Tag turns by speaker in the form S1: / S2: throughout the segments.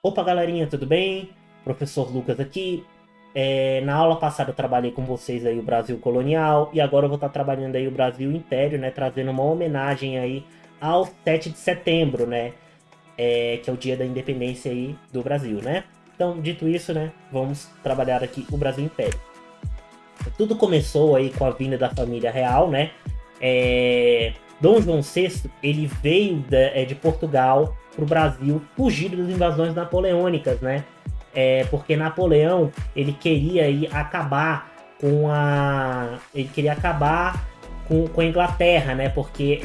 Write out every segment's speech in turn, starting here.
S1: Opa, galerinha, tudo bem? Professor Lucas aqui. Na aula passada eu trabalhei com vocês aí o Brasil colonial e agora eu vou estar trabalhando aí o Brasil Império, né? Trazendo uma homenagem aí ao 7 de setembro, né? Que é o dia da independência aí do Brasil, né? Então, dito isso, né? Vamos trabalhar aqui o Brasil Império. Tudo começou aí com a vinda da família real, né? Dom João VI, ele veio de Portugal para o Brasil, fugido das invasões napoleônicas, né? Porque Napoleão, ele queria aí acabar com a Inglaterra, né? Porque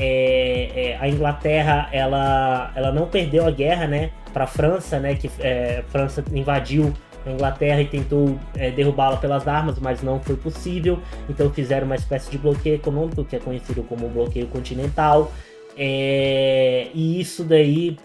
S1: a Inglaterra, ela não perdeu a guerra, né? Para a França, né? Que a França invadiu a Inglaterra e tentou derrubá-la pelas armas, mas não foi possível. Então fizeram uma espécie de bloqueio econômico, que é conhecido como bloqueio continental. E isso daí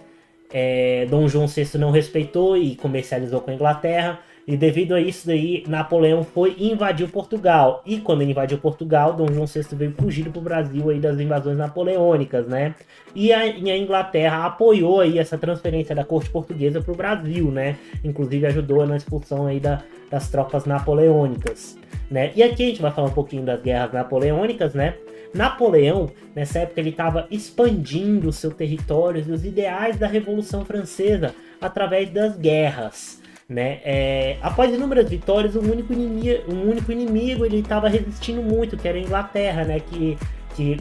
S1: Dom João VI não respeitou e comercializou com a Inglaterra. E devido a isso daí, Napoleão foi e invadiu Portugal. E quando ele invadiu Portugal, Dom João VI veio fugido para o Brasil aí das invasões napoleônicas, né? E a Inglaterra apoiou aí essa transferência da corte portuguesa para o Brasil, né? Inclusive ajudou na expulsão aí das tropas napoleônicas, né? E aqui a gente vai falar um pouquinho das guerras napoleônicas, né? Napoleão, nessa época, ele estava expandindo os seus territórios e os ideais da Revolução Francesa através das guerras, né? Após inúmeras vitórias, um único inimigo ele estava resistindo muito, que era a Inglaterra, né? Que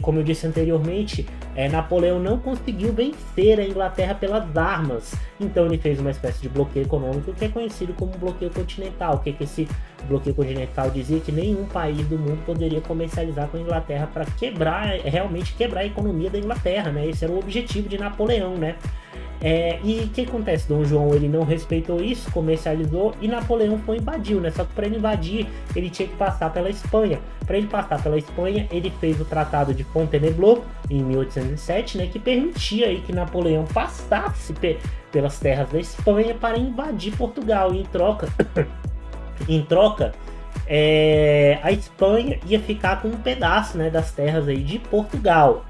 S1: como eu disse anteriormente, Napoleão não conseguiu vencer a Inglaterra pelas armas. Então ele fez uma espécie de bloqueio econômico que é conhecido como bloqueio continental. O que esse bloqueio continental dizia? Que nenhum país do mundo poderia comercializar com a Inglaterra para realmente quebrar a economia da Inglaterra, né? Esse era o objetivo de Napoleão, né? E o que acontece? Dom João ele não respeitou isso, comercializou e Napoleão foi invadiu, né? Só que para ele invadir, ele tinha que passar pela Espanha. Para ele passar pela Espanha, ele fez o Tratado de Fontainebleau em 1807, né? Que permitia aí que Napoleão passasse pelas terras da Espanha para invadir Portugal. E em troca, a Espanha ia ficar com um pedaço, né, das terras aí de Portugal.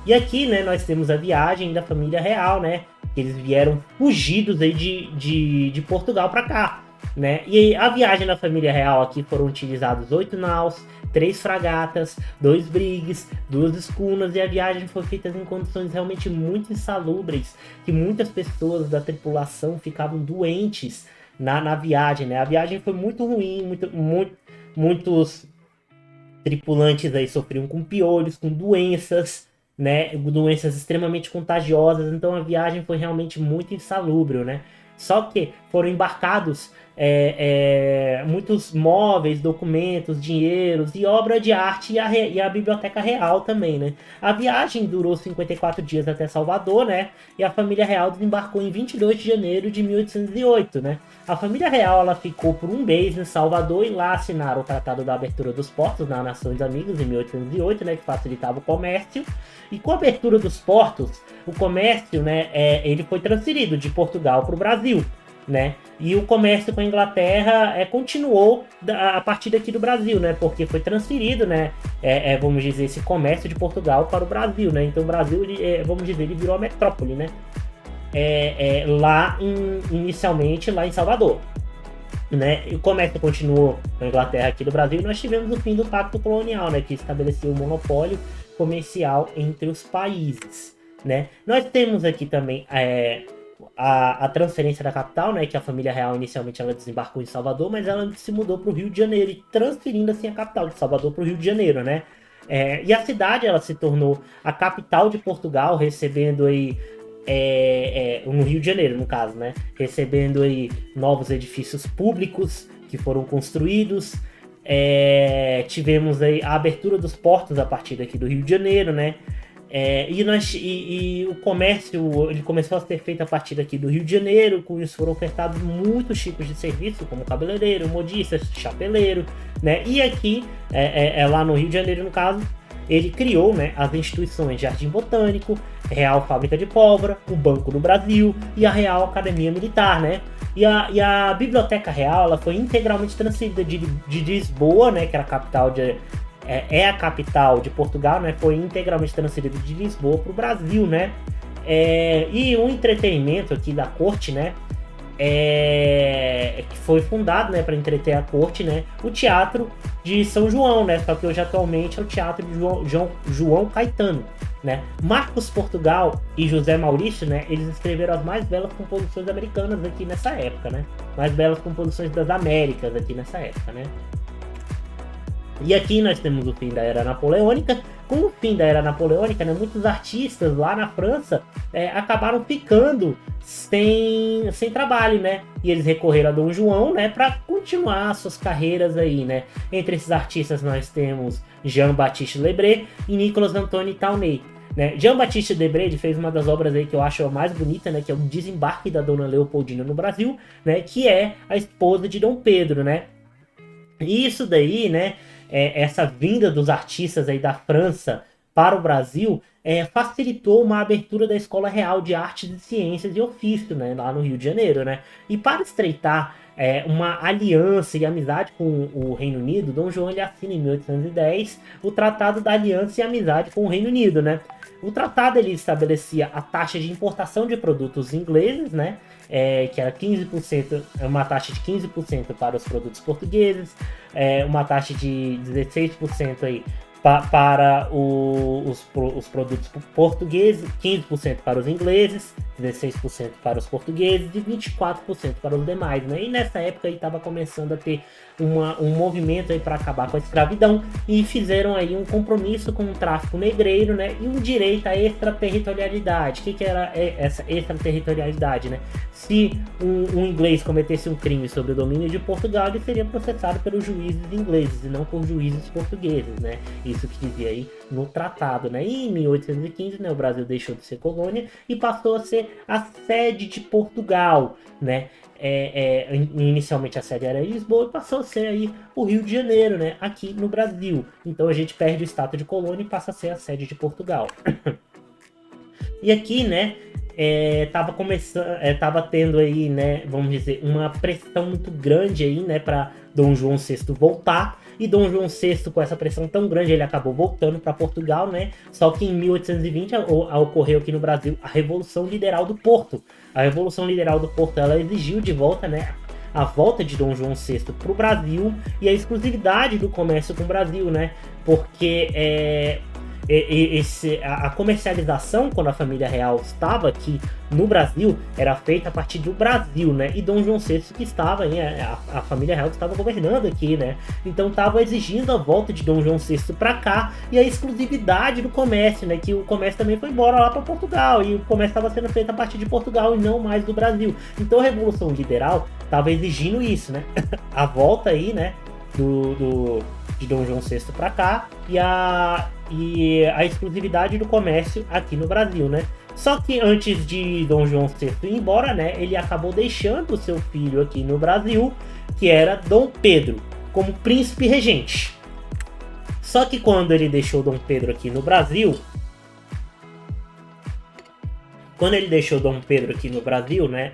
S1: E aqui, né, nós temos a viagem da família real, né? Eles vieram fugidos aí de Portugal para cá, né? E a viagem da família real aqui foram utilizados 8 naus, 3 fragatas, 2 brigs, 2 escunas, e a viagem foi feita em condições realmente muito insalubres, que muitas pessoas da tripulação ficavam doentes na viagem, né? A viagem foi muito ruim, muitos tripulantes aí sofriam com piolhos, com doenças, né, doenças extremamente contagiosas, então a viagem foi realmente muito insalubre, né? Só que foram embarcados muitos móveis, documentos, dinheiros e obra de arte e a biblioteca real também, né? A viagem durou 54 dias até Salvador, né? E a família real desembarcou em 22 de janeiro de 1808, né? A família real ela ficou por um mês em Salvador e lá assinaram o Tratado da Abertura dos Portos nas Nações Amigas em 1808, né? Que facilitava o comércio. E com a abertura dos portos, o comércio, né? Ele foi transferido de Portugal para o Brasil, né? E o comércio com a Inglaterra continuou a partir daqui do Brasil, né? Porque foi transferido, né? Vamos dizer, esse comércio de Portugal para o Brasil, né? Então o Brasil, vamos dizer, ele virou a metrópole, né? Inicialmente lá em Salvador, né? E o comércio continuou com a Inglaterra aqui do Brasil e nós tivemos o fim do Pacto Colonial, né? Que estabeleceu o monopólio comercial entre os países, né? Nós temos aqui também a transferência da capital, né, que a família real inicialmente ela desembarcou em Salvador, mas ela se mudou para o Rio de Janeiro e transferindo assim a capital de Salvador para o Rio de Janeiro, né? E a cidade ela se tornou a capital de Portugal, recebendo aí no Rio de Janeiro, no caso, né? Recebendo aí novos edifícios públicos que foram construídos. Tivemos aí a abertura dos portos a partir daqui do Rio de Janeiro, né? E o comércio ele começou a ser feito a partir daqui do Rio de Janeiro. Com isso foram ofertados muitos tipos de serviço, como cabeleireiro, modista, chapeleiro, né? E aqui, lá no Rio de Janeiro, no caso, ele criou, né, as instituições Jardim Botânico, Real Fábrica de Pólvora, o Banco do Brasil e a Real Academia Militar, né? E a Biblioteca Real ela foi integralmente transferida de Lisboa, né, que era a capital a capital de Portugal, né? Foi integralmente transferida de Lisboa para o Brasil, né? E um entretenimento aqui da corte, né? Que foi fundado, né, para entreter a corte, né? O Teatro de São João, né? Só que hoje atualmente é o Teatro de João Caetano, né? Marcos Portugal e José Maurício, né? Eles escreveram as mais belas composições americanas aqui nessa época, né? Mais belas composições das Américas aqui nessa época, né? E aqui nós temos o fim da Era Napoleônica. Com o fim da Era Napoleônica, né, muitos artistas lá na França acabaram ficando sem trabalho, né? E eles recorreram a Dom João, né, para continuar suas carreiras aí, né? Entre esses artistas nós temos Jean-Baptiste Lebré e Nicolas Antoine Taunet. Né? Jean-Baptiste Lebré fez uma das obras aí que eu acho a mais bonita, né, que é o Desembarque da Dona Leopoldina no Brasil, né, que é a esposa de Dom Pedro, né? E isso daí, né, essa vinda dos artistas aí da França para o Brasil facilitou uma abertura da Escola Real de Artes e Ciências e Ofício, né, lá no Rio de Janeiro, né? E para estreitar uma aliança e amizade com o Reino Unido, Dom João ele assina em 1810 o Tratado da Aliança e Amizade com o Reino Unido, né? O tratado ele estabelecia a taxa de importação de produtos ingleses, né? Que era 15%, uma taxa de 15% para os produtos portugueses, uma taxa de 16% aí para os produtos portugueses, 15% para os ingleses, 16% para os portugueses e 24% para os demais, né? E nessa época aí estava começando a ter um movimento aí para acabar com a escravidão e fizeram aí um compromisso com o tráfico negreiro, né? E um direito à extraterritorialidade. O que era essa extraterritorialidade, né? Se um inglês cometesse um crime sobre o domínio de Portugal, ele seria processado pelos juízes ingleses e não por juízes portugueses, né? Isso que dizia aí no tratado, né? E em 1815, né, o Brasil deixou de ser colônia e passou a ser a sede de Portugal, né? Inicialmente a sede era em Lisboa e passou a ser aí o Rio de Janeiro, né? Aqui no Brasil. Então a gente perde o status de colônia e passa a ser a sede de Portugal. E aqui, né? Tava tendo aí, né? Vamos dizer, uma pressão muito grande aí, né? Para Dom João VI voltar. E Dom João VI, com essa pressão tão grande, ele acabou voltando para Portugal, né? Só que em 1820 ocorreu aqui no Brasil a Revolução Liberal do Porto. A Revolução Liberal do Porto, ela exigiu de volta, né, a volta de Dom João VI para o Brasil e a exclusividade do comércio com o Brasil, né? Porque a comercialização, quando a família real estava aqui no Brasil, era feita a partir do Brasil, né? E Dom João VI que estava aí, a família real que estava governando aqui, né? Então estava exigindo a volta de Dom João VI para cá e a exclusividade do comércio, né? Que o comércio também foi embora lá para Portugal e o comércio estava sendo feito a partir de Portugal e não mais do Brasil. Então a Revolução Liberal estava exigindo isso, né? A volta aí, né? De Dom João VI para cá e a exclusividade do comércio aqui no Brasil, né? Só que antes de Dom João VI ir embora, né, ele acabou deixando o seu filho aqui no Brasil, que era Dom Pedro, como príncipe regente. Só que quando ele deixou Dom Pedro aqui no Brasil, né,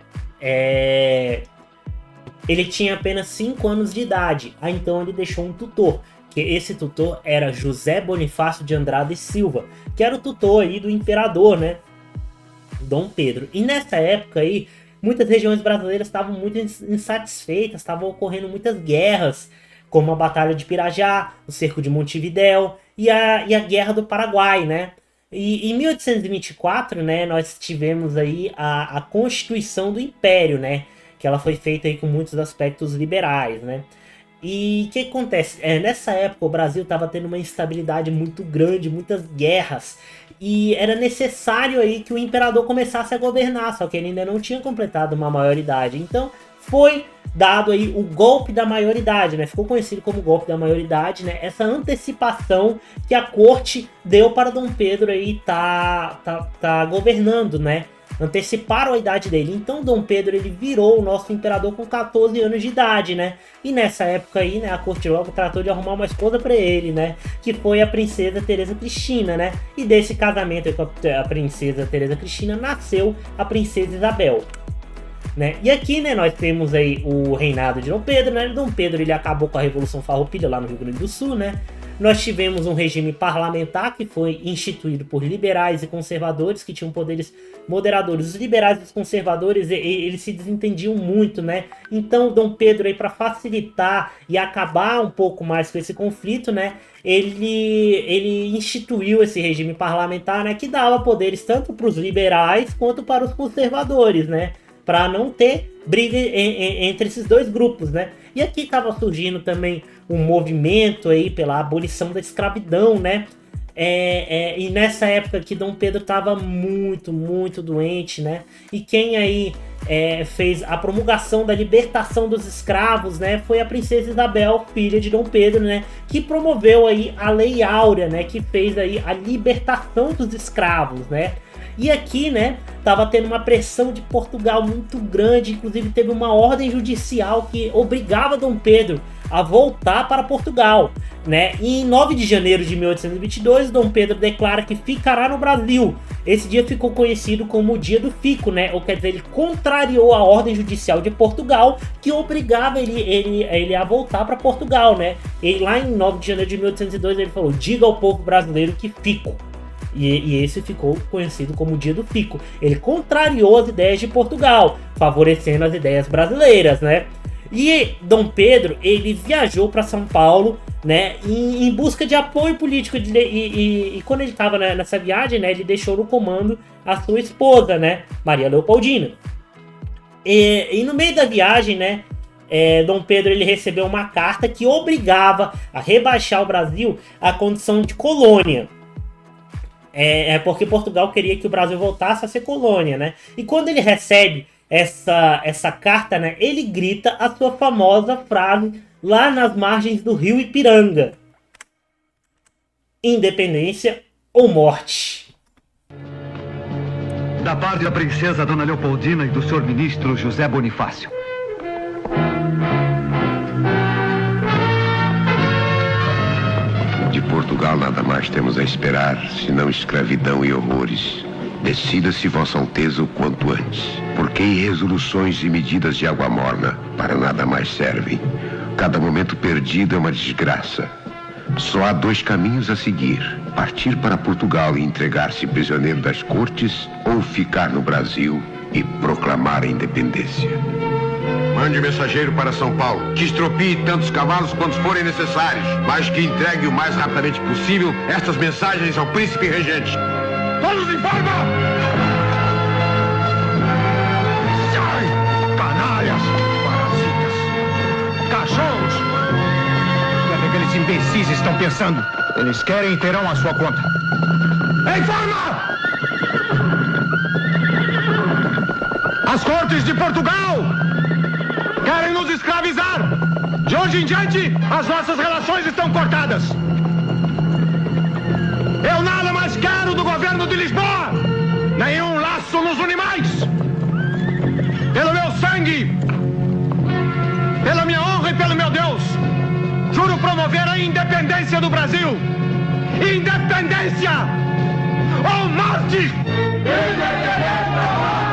S1: ele tinha apenas 5 anos de idade. Aí então ele deixou um tutor, que esse tutor era José Bonifácio de Andrade e Silva, que era o tutor aí do imperador, né, Dom Pedro. E nessa época aí, muitas regiões brasileiras estavam muito insatisfeitas, estavam ocorrendo muitas guerras, como a Batalha de Pirajá, o Cerco de Montevidéu e a Guerra do Paraguai, né? E em 1824, né, nós tivemos aí a Constituição do Império, né? Que ela foi feita aí com muitos aspectos liberais, né? E o que acontece? Nessa época o Brasil estava tendo uma instabilidade muito grande, muitas guerras, e era necessário aí que o imperador começasse a governar, só que ele ainda não tinha completado uma maioridade. Então foi dado aí o golpe da maioridade, né? Ficou conhecido como golpe da maioridade, né? Essa antecipação que a corte deu para Dom Pedro aí tá governando, né? Anteciparam a idade dele. Então Dom Pedro ele virou o nosso imperador com 14 anos de idade, né? E nessa época aí, né, a corte logo tratou de arrumar uma esposa para ele, né? Que foi a princesa Teresa Cristina, né? E desse casamento com a princesa Teresa Cristina nasceu a princesa Isabel, né? E aqui, né, nós temos aí o reinado de Dom Pedro, né? Dom Pedro ele acabou com a Revolução Farroupilha lá no Rio Grande do Sul, né? Nós tivemos um regime parlamentar que foi instituído por liberais e conservadores, que tinham poderes moderadores. Os liberais e os conservadores, eles se desentendiam muito, né? Então, Dom Pedro, para facilitar e acabar um pouco mais com esse conflito, né, ele instituiu esse regime parlamentar, né, que dava poderes tanto para os liberais quanto para os conservadores, né, para não ter briga entre esses dois grupos, né. E aqui estava surgindo também um movimento aí pela abolição da escravidão, né. E nessa época que Dom Pedro estava muito, muito doente, né? E quem aí fez a promulgação da libertação dos escravos, né? Foi a princesa Isabel, filha de Dom Pedro, né? Que promoveu aí a Lei Áurea, né? Que fez aí a libertação dos escravos, né? E aqui, né, tava tendo uma pressão de Portugal muito grande, inclusive teve uma ordem judicial que obrigava Dom Pedro a voltar para Portugal, né? E em 9 de janeiro de 1822, Dom Pedro declara que ficará no Brasil. Esse dia ficou conhecido como o Dia do Fico, né? Ou quer dizer, ele contrariou a ordem judicial de Portugal, que obrigava ele a voltar para Portugal, né? E lá em 9 de janeiro de 1802 ele falou: diga ao povo brasileiro que fico. E esse ficou conhecido como o Dia do Fico. Ele contrariou as ideias de Portugal, favorecendo as ideias brasileiras, né? E Dom Pedro, ele viajou para São Paulo, né, em busca de apoio político. E quando ele estava nessa viagem, né, ele deixou no comando a sua esposa, né, Maria Leopoldina. E no meio da viagem, né, Dom Pedro ele recebeu uma carta que obrigava a rebaixar o Brasil à condição de colônia. Porque Portugal queria que o Brasil voltasse a ser colônia, né? E quando ele recebe essa carta, né, ele grita a sua famosa frase lá nas margens do rio Ipiranga: independência ou morte.
S2: Da parte da princesa Dona Leopoldina e do senhor ministro José Bonifácio.
S3: De Portugal nada mais temos a esperar, senão escravidão e horrores. Decida-se, Vossa Alteza, o quanto antes, porque resoluções e medidas de água morna para nada mais servem. Cada momento perdido é uma desgraça. Só há 2 caminhos a seguir: partir para Portugal e entregar-se prisioneiro das cortes, ou ficar no Brasil e proclamar a independência. Mande mensageiro para São Paulo, que estropie tantos cavalos quantos forem necessários, mas que entregue o mais rapidamente possível estas mensagens ao príncipe regente. Todos em forma!
S2: Sai, canalhas, parasitas, cachorros! O que é que aqueles imbecis estão pensando? Eles querem e terão a sua conta. Em forma! As cortes de Portugal querem nos escravizar! De hoje em diante, as nossas relações estão cortadas! Eu nada mais quero do governo de Lisboa! Nenhum laço nos une mais! Pelo meu sangue, pela minha honra e pelo meu Deus, juro promover a independência do Brasil! Independência ou morte! Independência!